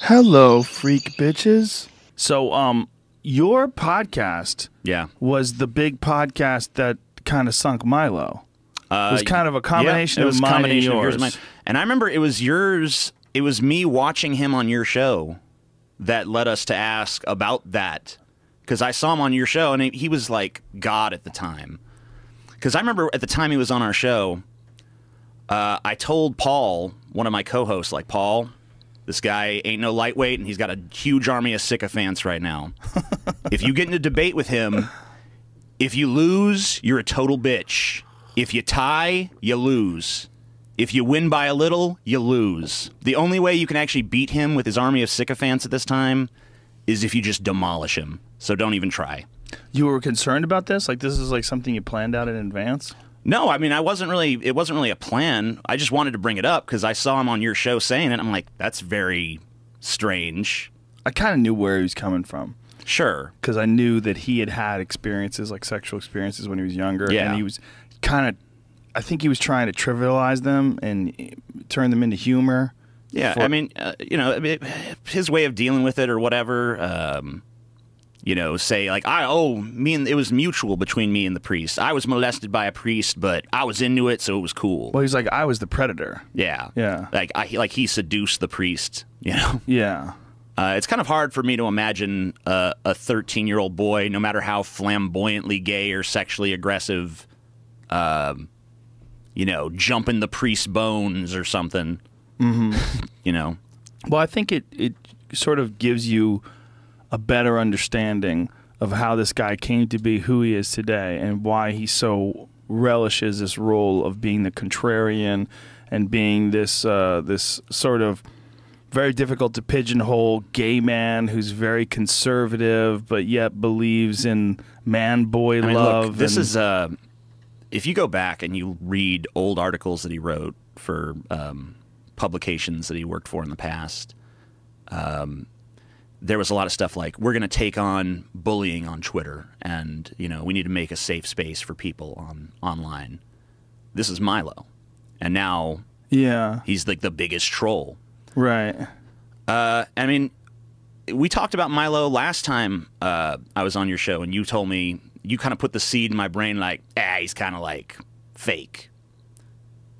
Hello, freak bitches. So, your podcast was the big podcast that kind of sunk Milo. It was kind of a combination of mine and yours. And I remember it was yours. It was me watching him on your show that led us to ask about that. Because I saw him on your show, and he was like God at the time. Because I remember at the time he was on our show, I told Paul, one of my co-hosts, like, Paul, this guy ain't no lightweight, and he's got a huge army of sycophants right now. If you get in a debate with him, if you lose, you're a total bitch. If you tie, you lose. If you win by a little, you lose. The only way you can actually beat him with his army of sycophants at this time is if you just demolish him. So don't even try. You were concerned about this? Like, this is like something you planned out in advance? No, I mean, it wasn't really a plan. I just wanted to bring it up because I saw him on your show saying it. I'm like, that's very strange. I kind of knew where he was coming from. Sure. Because I knew that he had had experiences, like sexual experiences when he was younger. Yeah. And he was kind of, I think he was trying to trivialize them and turn them into humor. Yeah, I mean, you know, his way of dealing with it or whatever, you know, say like, it was mutual between me and the priest. I was molested by a priest, but I was into it, so it was cool. Well, he's like, I was the predator. Yeah. Yeah. Like he seduced the priest, you know? Yeah. It's kind of hard for me to imagine a 13-year-old boy, no matter how flamboyantly gay or sexually aggressive, you know, jumping the priest's bones or something. Mm-hmm. You know? Well, I think it sort of gives you a better understanding of how this guy came to be who he is today and why he so relishes this role of being the contrarian and being this this sort of very difficult to pigeonhole gay man who's very conservative but yet believes in man-boy love. Look, this is if you go back and you read old articles that he wrote for publications that he worked for in the past, there was a lot of stuff like, we're going to take on bullying on Twitter, and you know, we need to make a safe space for people online. This is Milo, and now he's like the biggest troll. Right. I mean, we talked about Milo last time I was on your show, and you told me, you kind of put the seed in my brain like, he's kind of like fake.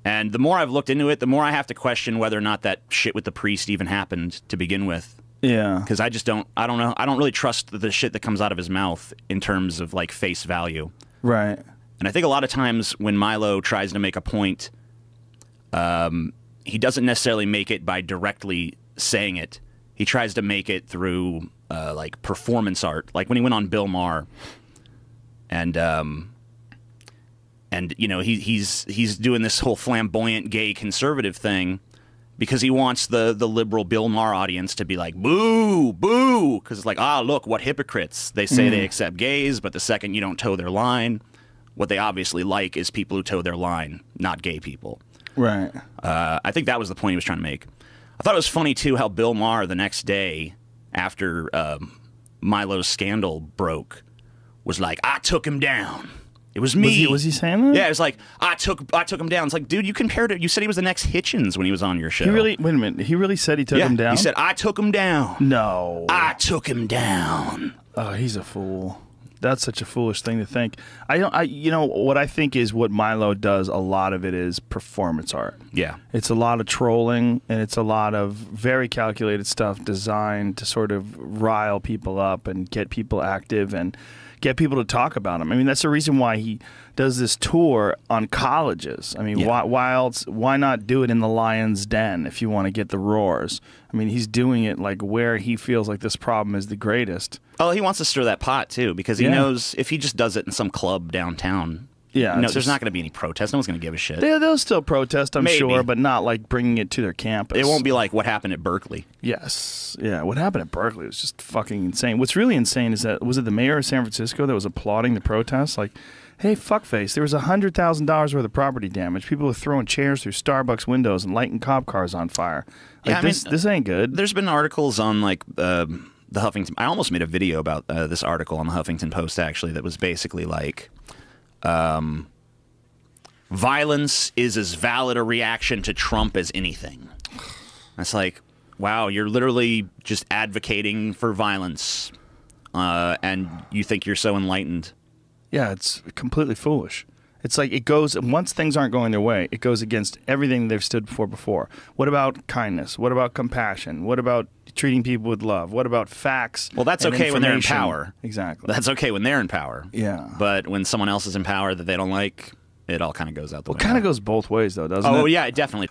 And the more I've looked into it, the more I have to question whether or not that shit with the priest even happened to begin with. Yeah. Because I don't know. I don't really trust the shit that comes out of his mouth in terms of like face value. Right. And I think a lot of times when Milo tries to make a point, he doesn't necessarily make it by directly saying it. He tries to make it through like performance art. Like when he went on Bill Maher, and you know, he's doing this whole flamboyant gay conservative thing because he wants the liberal Bill Maher audience to be like, boo, boo, because it's like, look, what hypocrites. They say they accept gays, but the second you don't toe their line, what they obviously like is people who toe their line, not gay people. Right. I think that was the point he was trying to make. I thought it was funny, too, how Bill Maher the next day after Milo's scandal broke was like, I took him down. It was me. Was he saying that? Yeah, it was like, I took him down. It's like, dude, you compared it. You said he was the next Hitchens when he was on your show. He really, wait a minute, he really said he took him down? He said, I took him down. No. I took him down. Oh, he's a fool. That's such a foolish thing to think. You know, what I think is what Milo does, a lot of it is performance art. Yeah. It's a lot of trolling, and it's a lot of very calculated stuff designed to sort of rile people up and get people active and get people to talk about him. I mean, that's the reason why he does this tour on colleges. I mean, why not do it in the lion's den if you want to get the roars? I mean, he's doing it like where he feels like this problem is the greatest. Oh, he wants to stir that pot, too, because he knows if he just does it in some club downtown, there's not going to be any protest. No one's going to give a shit. They'll still protest, I'm Maybe. sure, but not like bringing it to their campus. It won't be like what happened at Berkeley. Yes. Yeah, what happened at Berkeley was just fucking insane. What's really insane is that, was it the mayor of San Francisco that was applauding the protests? Like, hey, fuckface, there was $100,000 worth of property damage. People were throwing chairs through Starbucks windows and lighting cop cars on fire. Like, this ain't good. There's been articles on, like, the Huffington... I almost made a video about this article on the Huffington Post, actually, that was basically like... violence is as valid a reaction to Trump as anything. That's like, wow, you're literally just advocating for violence, and you think you're so enlightened. Yeah, it's completely foolish. It's like it goes, once things aren't going their way, it goes against everything they've stood for before. What about kindness? What about compassion? What about treating people with love? What about facts? Well, that's okay when they're in power. Exactly. That's okay when they're in power. Yeah. But when someone else is in power that they don't like, it all kind of goes out the window. It kind of goes both ways, though, doesn't it? Oh, yeah, it definitely.